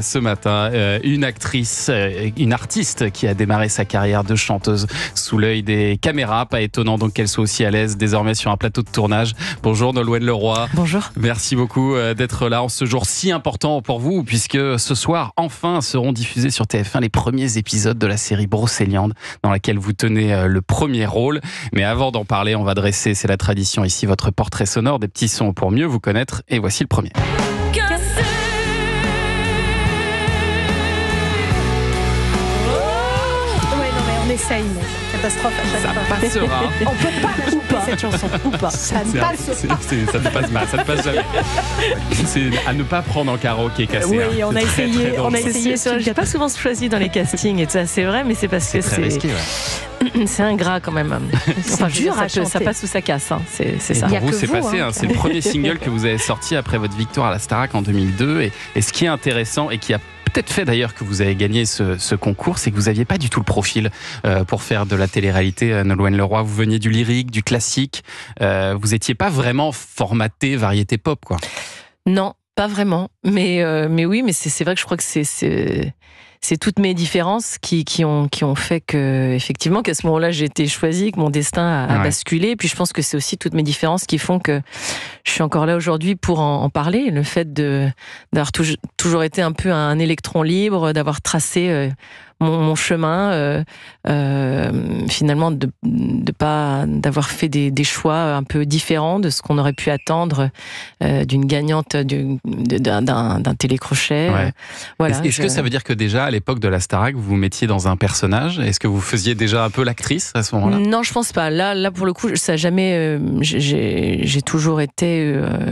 Ce matin, une actrice, une artiste qui a démarré sa carrière de chanteuse sous l'œil des caméras. Pas étonnant donc qu'elle soit aussi à l'aise désormais sur un plateau de tournage. Bonjour Nolwenn Leroy. Bonjour. Merci beaucoup d'être là en ce jour si important pour vous, puisque ce soir, enfin, seront diffusés sur TF1 les premiers épisodes de la série Brocéliande, dans laquelle vous tenez le premier rôle. Mais avant d'en parler, on va dresser, c'est la tradition ici, votre portrait sonore des petits sons pour mieux vous connaître. Et voici le premier. On essaye, mais catastrophe à chaque fois. Ça passera. On peut pas la chanter cette chanson, ou pas. Ça ne passe pas. Ça ne passe mal, ça ne passe jamais. C'est à ne pas prendre en karaoké cassé. Oui, on a essayé. J'ai pas souvent choisi dans les castings et tout ça, c'est vrai, mais c'est parce que très risqué. Ouais. c'est ingrat quand même. Enfin, dur à chanter. Ça passe ou ça casse, hein. C'est ça. Pour vous, c'est passé. C'est le premier single que vous avez sorti après votre victoire à la Starac en 2002. Et ce qui est intéressant et qui a peut-être fait d'ailleurs que vous avez gagné ce concours, c'est que vous n'aviez pas du tout le profil pour faire de la télé-réalité, Nolwenn Leroy. Vous veniez du lyrique, du classique. Vous n'étiez pas vraiment formaté variété pop, quoi. Non, pas vraiment. Mais oui, mais c'est vrai que je crois que c'est toutes mes différences qui ont fait que, effectivement, qu'à ce moment-là, j'ai été choisie, que mon destin a basculé. Et puis je pense que c'est aussi toutes mes différences qui font que je suis encore là aujourd'hui pour en parler. Le fait d'avoir toujours été un peu un électron libre, d'avoir tracé mon chemin, finalement d'avoir fait des choix un peu différents de ce qu'on aurait pu attendre d'une gagnante d'un télécrochet. Ouais. Voilà. Est-ce que ça veut dire que déjà à l'époque de la Starac, vous vous mettiez dans un personnage? Est-ce que vous faisiez déjà un peu l'actrice à ce moment-là? Non, je pense pas. Là pour le coup, ça a jamais. J'ai toujours été.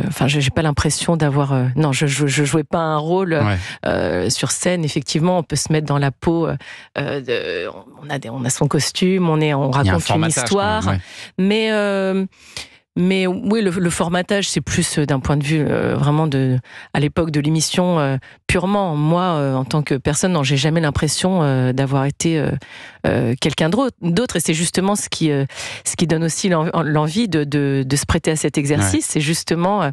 Enfin, j'ai pas l'impression d'avoir. Non, je jouais pas un rôle sur scène. Effectivement, on peut se mettre dans la peau. On a son costume, on raconte une histoire, mais oui, le formatage, c'est plus d'un point de vue vraiment à l'époque de l'émission purement. Moi, en tant que personne, non, j'ai jamais l'impression d'avoir été quelqu'un d'autre. Et c'est justement ce qui donne aussi l'envie de se prêter à cet exercice. Ouais. C'est justement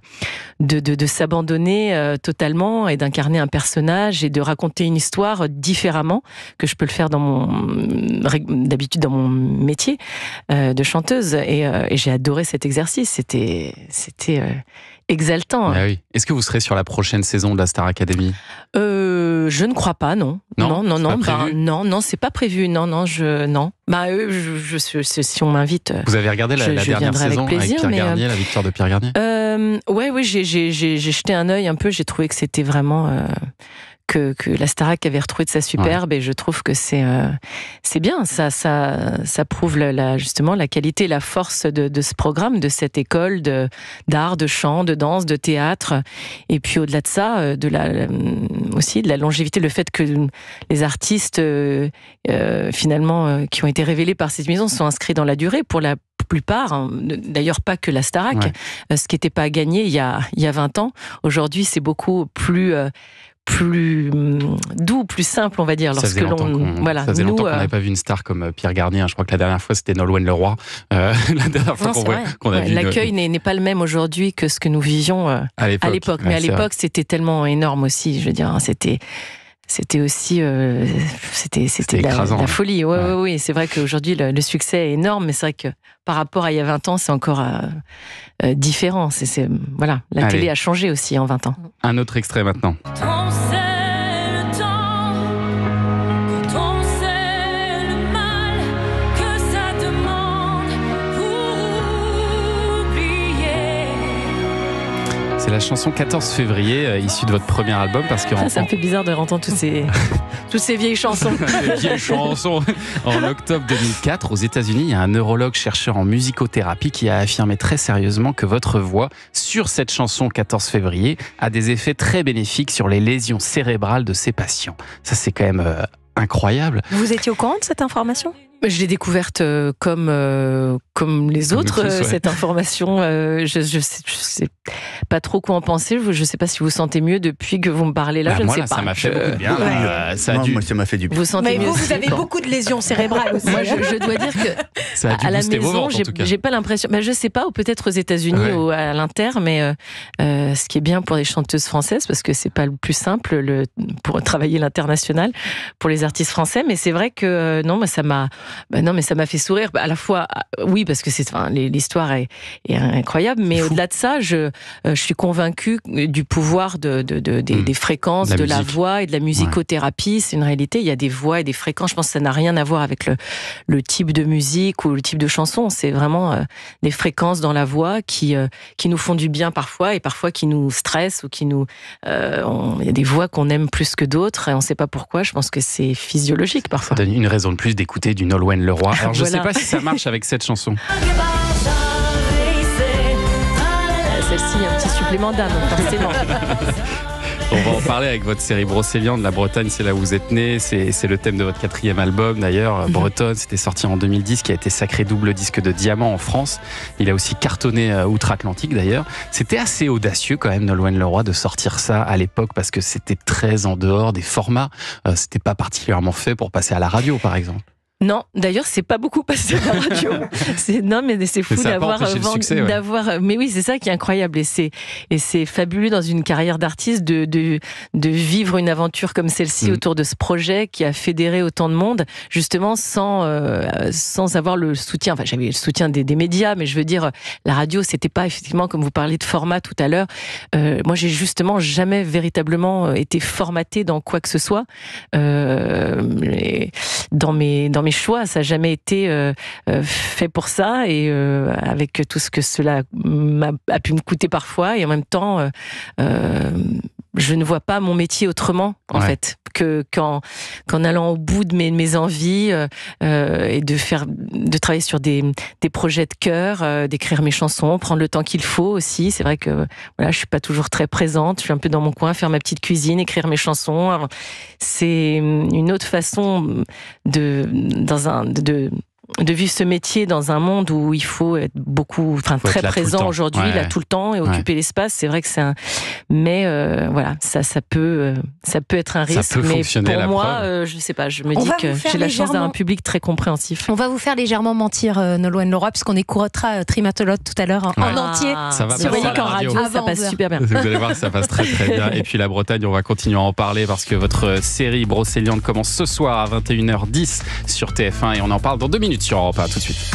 de s'abandonner totalement et d'incarner un personnage et de raconter une histoire différemment que je peux le faire d'habitude dans mon métier de chanteuse. Et j'ai adoré cet exercice. C'était exaltant. Ah oui. Est-ce que vous serez sur la prochaine saison de la Star Academy? Je ne crois pas, non. Non, c'est pas prévu. Non. Si on m'invite, vous avez regardé la dernière saison avec plaisir, Pierre Garnier, la victoire de Pierre Garnier? Oui, j'ai jeté un œil un peu. J'ai trouvé que c'était vraiment que la Starac avait retrouvé de sa superbe, et je trouve que c'est bien. Ça prouve justement la qualité et la force de ce programme, de cette école d'art, de chant, de danse, de théâtre. Et puis au-delà de ça, aussi de la longévité, le fait que les artistes finalement qui ont été révélés par cette maison sont inscrits dans la durée pour la plupart, d'ailleurs pas que la Starac, ce qui n'était pas à gagner il y a 20 ans. Aujourd'hui, c'est beaucoup plus doux, plus simple, on va dire. Ça faisait longtemps qu'on n'avait pas vu une star comme Pierre Garnier. Je crois que la dernière fois, c'était Nolwenn Leroy. La dernière fois qu'on a vu. L'accueil n'est pas le même aujourd'hui que ce que nous vivions à l'époque. Mais à l'époque, c'était tellement énorme aussi. Je veux dire, c'était aussi c'était la folie. Oui. C'est vrai qu'aujourd'hui, le succès est énorme, mais c'est vrai que par rapport à il y a 20 ans, c'est encore différent. La télé a changé aussi en 20 ans. Un autre extrait maintenant. C'est la chanson 14 février, issue de votre premier album, parce que ça me fait bizarre de entendre toutes ces vieilles chansons. Les vieilles chansons. En octobre 2004, aux États-Unis, il y a un neurologue chercheur en musicothérapie qui a affirmé très sérieusement que votre voix sur cette chanson 14 février a des effets très bénéfiques sur les lésions cérébrales de ses patients. Ça, c'est quand même incroyable. Vous étiez au courant de cette information ? Je l'ai découverte comme les autres, cette information. Je sais pas trop quoi en penser. Je sais pas si vous sentez mieux depuis que vous me parlez là. Je moi, ne sais pas. Ça m'a fait beaucoup de bien. Moi, ça m'a fait du bien. Vous sentez mieux vous avez beaucoup de lésions cérébrales aussi. Moi, je dois dire que à la maison, j'ai pas l'impression. Je sais pas, ou peut-être aux États-Unis ou à l'Inter, mais ce qui est bien pour les chanteuses françaises, parce que c'est pas le plus simple pour travailler l'international pour les artistes français. Mais c'est vrai que ça m'a fait sourire. À la fois, oui, parce que l'histoire est incroyable, mais au-delà de ça, je suis convaincue du pouvoir des fréquences, de la voix et de la musicothérapie. C'est une réalité. Il y a des voix et des fréquences. Je pense que ça n'a rien à voir avec le type de musique ou le type de chanson. C'est vraiment des fréquences dans la voix qui nous font du bien parfois et parfois qui nous stressent ou qui nous. Il y a des voix qu'on aime plus que d'autres et on ne sait pas pourquoi. Je pense que c'est physiologique parfois. Ça donne une raison de plus d'écouter du Nolwenn Leroy. Alors je ne sais pas si ça marche avec cette chanson. Celle-ci, il y a un petit supplément d'âme, forcément. On va en parler avec votre série Brocéliande. La Bretagne, c'est là où vous êtes né. C'est le thème de votre 4e album, d'ailleurs. Bretonne, c'était sorti en 2010, qui a été sacré double disque de diamant en France. Il a aussi cartonné outre-Atlantique, d'ailleurs. C'était assez audacieux, quand même, Nolwenn Leroy, de sortir ça à l'époque, parce que c'était très en dehors des formats. C'était pas particulièrement fait pour passer à la radio, par exemple. Non, d'ailleurs, c'est pas beaucoup passé à la radio. Mais c'est fou d'avoir. Mais oui, c'est ça qui est incroyable et c'est fabuleux dans une carrière d'artiste de vivre une aventure comme celle-ci autour de ce projet qui a fédéré autant de monde, justement sans avoir le soutien. Enfin, j'avais le soutien des médias, mais je veux dire, la radio, c'était pas effectivement comme vous parliez de format tout à l'heure. Moi, j'ai justement jamais véritablement été formatée dans quoi que ce soit. Dans mes choix, ça n'a jamais été fait pour ça et avec tout ce que cela a pu me coûter parfois et en même temps je ne vois pas mon métier autrement en fait qu'en allant au bout de mes envies et de travailler sur des projets de cœur, d'écrire mes chansons, prendre le temps qu'il faut aussi. C'est vrai que je suis pas toujours très présente, je suis un peu dans mon coin, faire ma petite cuisine, écrire mes chansons. Alors, c'est une autre façon de vivre ce métier dans un monde où il faut être très présent aujourd'hui, là tout le temps et occuper l'espace. C'est vrai que mais ça peut être un risque. Mais pour moi, je sais pas. Je me dis que j'ai la chance d'avoir un public très compréhensif. On va vous faire légèrement mentir, Nolwenn Leroy, puisqu'on écoutera Trimatologue tout à l'heure en entier. Ça va sur en radio, ça passe super bien. Vous allez voir, ça passe très très bien. Et puis la Bretagne, on va continuer à en parler parce que votre série Brocéliande commence ce soir à 21h10 sur TF1 et on en parle dans 2 minutes sur Europe 1. Tout de suite.